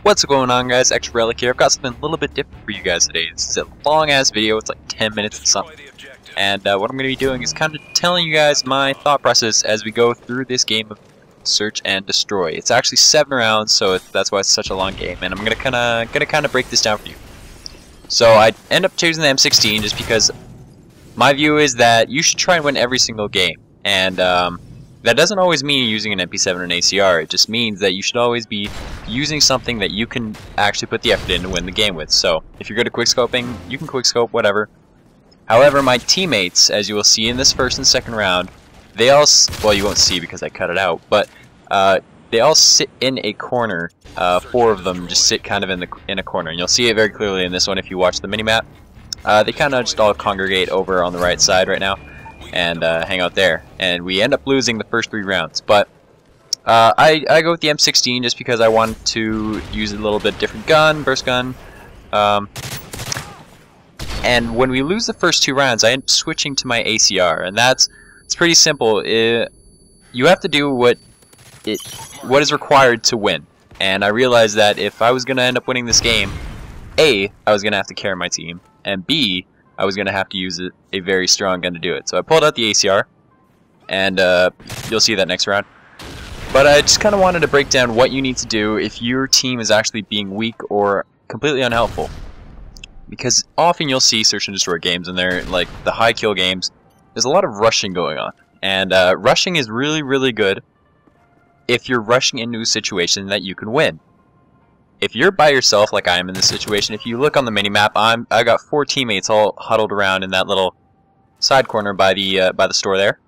What's going on, guys? xRellic here. I've got something a little bit different for you guys today. This is a long ass video, it's like 10 minutes or something. And what I'm going to be doing is kind of telling you guys my thought process as we go through this game of Search and Destroy. It's actually 7 rounds, so that's why it's such a long game, and I'm gonna kind of break this down for you. So I end up choosing the M16 just because my view is that you should try and win every single game, and that doesn't always mean using an MP7 or an ACR. It just means that you should always be using something that you can actually put the effort in to win the game with. So if you're good at quickscoping, you can quickscope, whatever. However, my teammates, as you will see in this first and second round, they all, well, you won't see because I cut it out, but they all sit in a corner. 4 of them just sit kind of in a corner, and you'll see it very clearly in this one if you watch the minimap. They kind of just all congregate over on the right side right now and hang out there, and we end up losing the first 3 rounds. But I go with the M16 just because I wanted to use a little bit different gun, burst gun. And when we lose the first 2 rounds, I end up switching to my ACR, and it's pretty simple. You have to do what is required to win. And I realized that if I was going to end up winning this game, A, I was going to have to carry my team, and B, I was going to have to use a very strong gun to do it. So I pulled out the ACR, and you'll see that next round. But I just kind of wanted to break down what you need to do if your team is actually being weak or completely unhelpful. Because often you'll see Search and Destroy games, and they're like the high kill games. There's a lot of rushing going on, and rushing is really, really good if you're rushing into a situation that you can win. If you're by yourself, like I am in this situation, if you look on the minimap, I got 4 teammates all huddled around in that little side corner by the store there,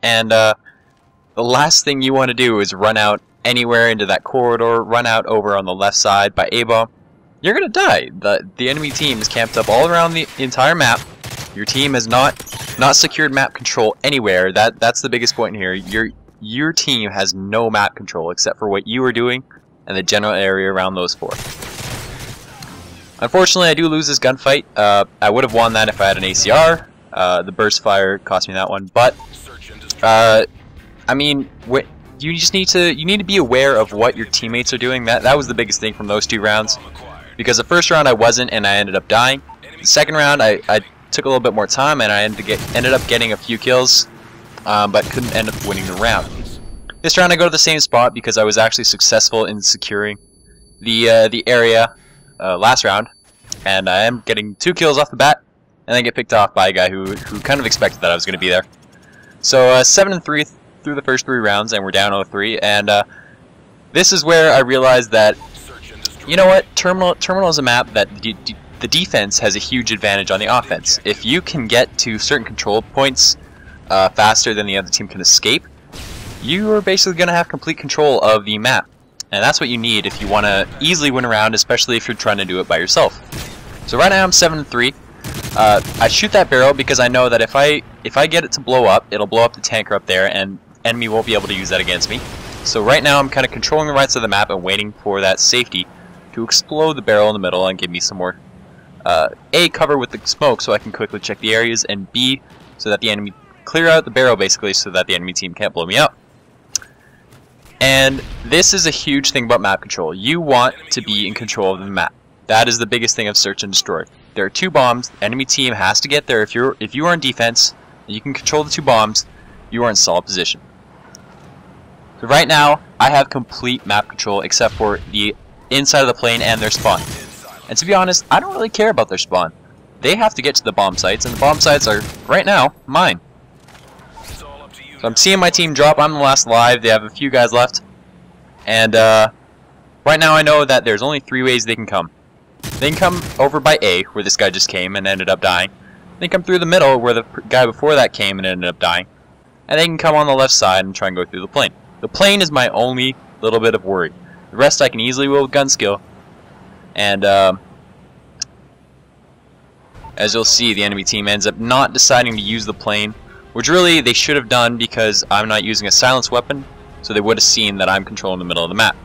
and the last thing you want to do is run out anywhere into that corridor, run out over on the left side by A-bomb. You're gonna die. The enemy team is camped up all around the entire map. Your team has not secured map control anywhere. That's the biggest point here. Your team has no map control except for what you are doing and the general area around those 4. Unfortunately, I do lose this gunfight. I would have won that if I had an ACR. The burst fire cost me that one, but I mean, you need to be aware of what your teammates are doing. That was the biggest thing from those 2 rounds, because the first round I wasn't, and I ended up dying. The second round I took a little bit more time, and I ended up getting a few kills, but couldn't end up winning the round. This round I go to the same spot because I was actually successful in securing the area last round, and I am getting 2 kills off the bat, and then get picked off by a guy who kind of expected that I was going to be there. So 7-3 through the first 3 rounds, and we're down 0-3, and this is where I realized that, you know what, Terminal is a map that the defense has a huge advantage on the offense. If you can get to certain control points faster than the other team can escape, you are basically going to have complete control of the map. And that's what you need if you want to easily win a round, especially if you're trying to do it by yourself. So right now I'm 7-3. I shoot that barrel because I know that if I get it to blow up, it'll blow up the tanker up there, and enemy won't be able to use that against me. So right now I'm kind of controlling the right side of the map and waiting for that safety to explode the barrel in the middle and give me some more A, cover with the smoke so I can quickly check the areas, and B, so that the enemy clear out the barrel basically so that the enemy team can't blow me up. And this is a huge thing about map control. You want to be in control of the map. That is the biggest thing of Search and Destroy. There are 2 bombs. The enemy team has to get there. If you are in defense and you can control the 2 bombs, you are in solid position. So right now I have complete map control except for the inside of the plane and their spawn. And to be honest, I don't really care about their spawn. They have to get to the bomb sites, and the bomb sites are right now mine. So I'm seeing my team drop. I'm the last alive. They have a few guys left. And right now I know that there's only 3 ways they can come. They can come over by A, where this guy just came and ended up dying. They can come through the middle, where the guy before that came and ended up dying. And they can come on the left side and try and go through the plane. The plane is my only little bit of worry. The rest I can easily will with gun skill. And as you'll see, the enemy team ends up not deciding to use the plane, which really they should have done because I'm not using a silence weapon, so they would have seen that I'm controlling the middle of the map.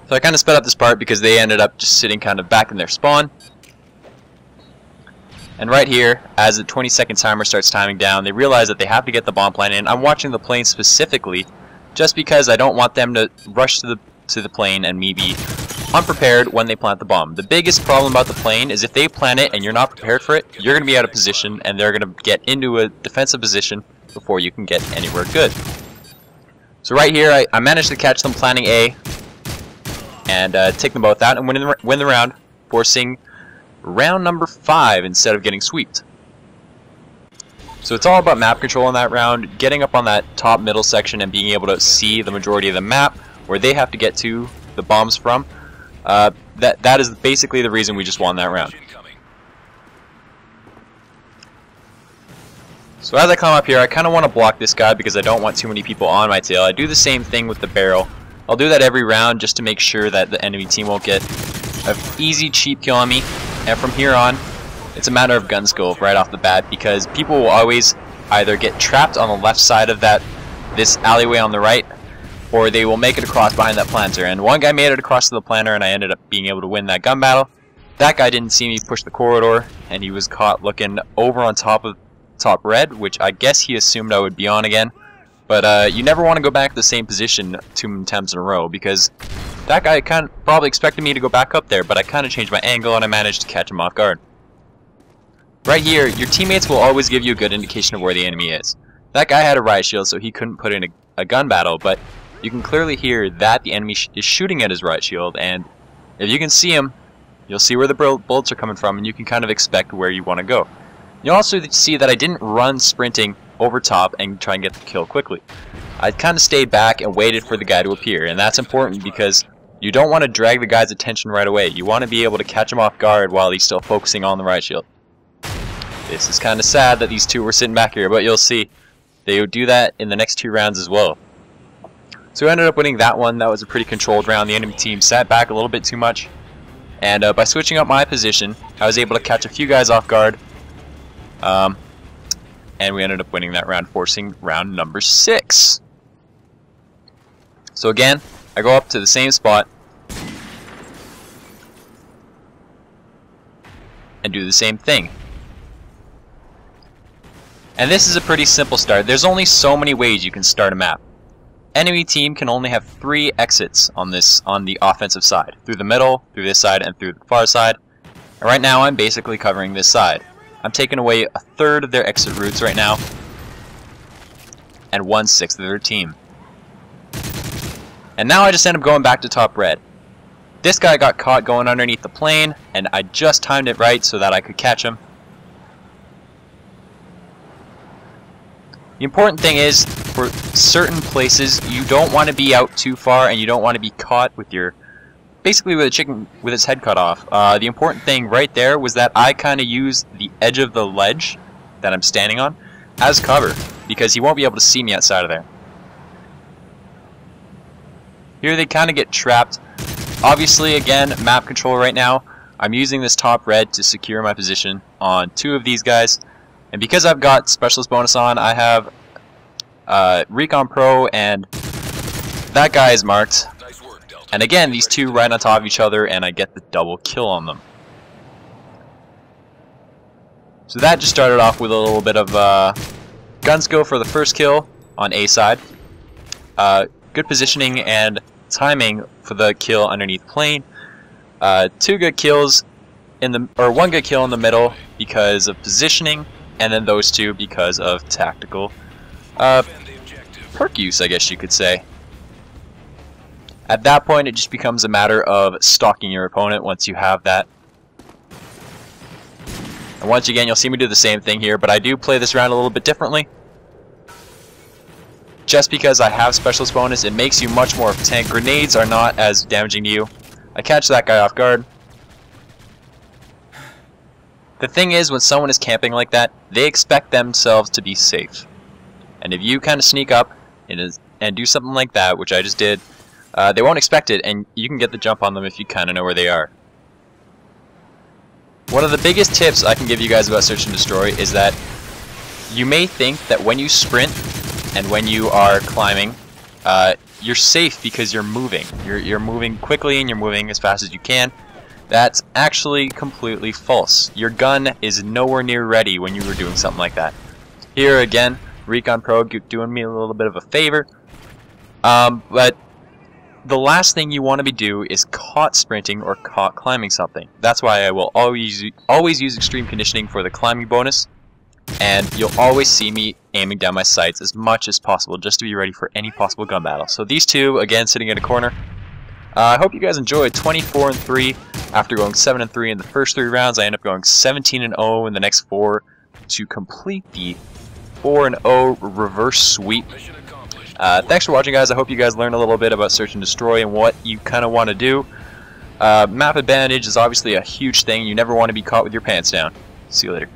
So I kind of sped up this part because they ended up just sitting kind of back in their spawn. And right here, as the 20-second timer starts timing down, they realize that they have to get the bomb plane in. I'm watching the plane specifically just because I don't want them to rush to to the plane and me be unprepared when they plant the bomb. The biggest problem about the plane is if they plant it and you're not prepared for it, you're going to be out of position and they're going to get into a defensive position before you can get anywhere good. So right here, I managed to catch them planting A and take them both out and win the round, forcing round number 5 instead of getting sweeped. So it's all about map control in that round, getting up on that top middle section and being able to see the majority of the map where they have to get to the bombs from. That is basically the reason we just won that round. So as I come up here, I kind of want to block this guy because I don't want too many people on my tail. I do the same thing with the barrel. I'll do that every round just to make sure that the enemy team won't get an easy cheap kill on me. And from here on, it's a matter of gun skill right off the bat, because people will always either get trapped on the left side of this alleyway on the right, or they will make it across behind that planter. And one guy made it across to the planter and I ended up being able to win that gun battle. That guy didn't see me push the corridor and he was caught looking over on top of top red, which I guess he assumed I would be on again. But you never want to go back to the same position 2 times in a row, because that guy kind of probably expected me to go back up there, but I kind of changed my angle and I managed to catch him off guard. Right here, your teammates will always give you a good indication of where the enemy is. That guy had a riot shield, so he couldn't put in a gun battle, but you can clearly hear that the enemy is shooting at his riot shield, and if you can see him, you'll see where the bullets are coming from, and you can kind of expect where you want to go. You'll also see that I didn't run sprinting over top and try and get the kill quickly. I kind of stayed back and waited for the guy to appear, and that's important because you don't want to drag the guy's attention right away. You want to be able to catch him off guard while he's still focusing on the riot shield. This is kind of sad that these two were sitting back here, but you'll see they would do that in the next 2 rounds as well. So we ended up winning that one. That was a pretty controlled round. The enemy team sat back a little bit too much, and by switching up my position, I was able to catch a few guys off guard, and we ended up winning that round, forcing round number 6. So again, I go up to the same spot and do the same thing. And this is a pretty simple start. There's only so many ways you can start a map. Enemy team can only have 3 exits on the offensive side. Through the middle, through this side, and through the far side. And right now I'm basically covering this side. I'm taking away 1/3 of their exit routes right now, and 1/6 of their team. And now I just end up going back to top red. This guy got caught going underneath the plane, and I just timed it right so that I could catch him. The important thing is, for certain places, you don't want to be out too far, and you don't want to be caught with basically with a chicken with its head cut off. The important thing right there was that I kind of used the edge of the ledge that I'm standing on as cover, because he won't be able to see me outside of there. Here they kind of get trapped. Obviously, again, map control right now. I'm using this top red to secure my position on 2 of these guys. And because I've got Specialist bonus on, I have Recon Pro, and that guy is marked. And again, these 2 right on top of each other, and I get the double kill on them. So that just started off with a little bit of gun skill for the first kill on A side. Good positioning and timing for the kill underneath plane. 2 good kills one good kill in the middle because of positioning. And then those 2 because of tactical perk use, I guess you could say. At that point, it just becomes a matter of stalking your opponent once you have that. And once again, you'll see me do the same thing here, but I do play this round a little bit differently. Just because I have Specialist bonus, it makes you much more of a tank. Grenades are not as damaging to you. I catch that guy off guard. The thing is, when someone is camping like that, they expect themselves to be safe. And if you kind of sneak up and do something like that, which I just did, they won't expect it, and you can get the jump on them if you kind of know where they are. One of the biggest tips I can give you guys about Search and Destroy is that you may think that when you sprint and when you are climbing, you're safe because you're moving. You're moving quickly and you're moving as fast as you can. That's actually completely false. Your gun is nowhere near ready when you were doing something like that. Here again, Recon Pro doing me a little bit of a favor. But the last thing you want to be do is caught sprinting or caught climbing something. That's why I will always use extreme conditioning for the climbing bonus, and you'll always see me aiming down my sights as much as possible just to be ready for any possible gun battle. So these two, again, sitting in a corner. I hope you guys enjoyed 24-3. After going 7-3 in the first 3 rounds, I end up going 17-0 in the next 4 to complete the 4-0 reverse sweep. Thanks for watching, guys. I hope you guys learned a little bit about search and destroy and what you kind of want to do. Map advantage is obviously a huge thing. You never want to be caught with your pants down. See you later.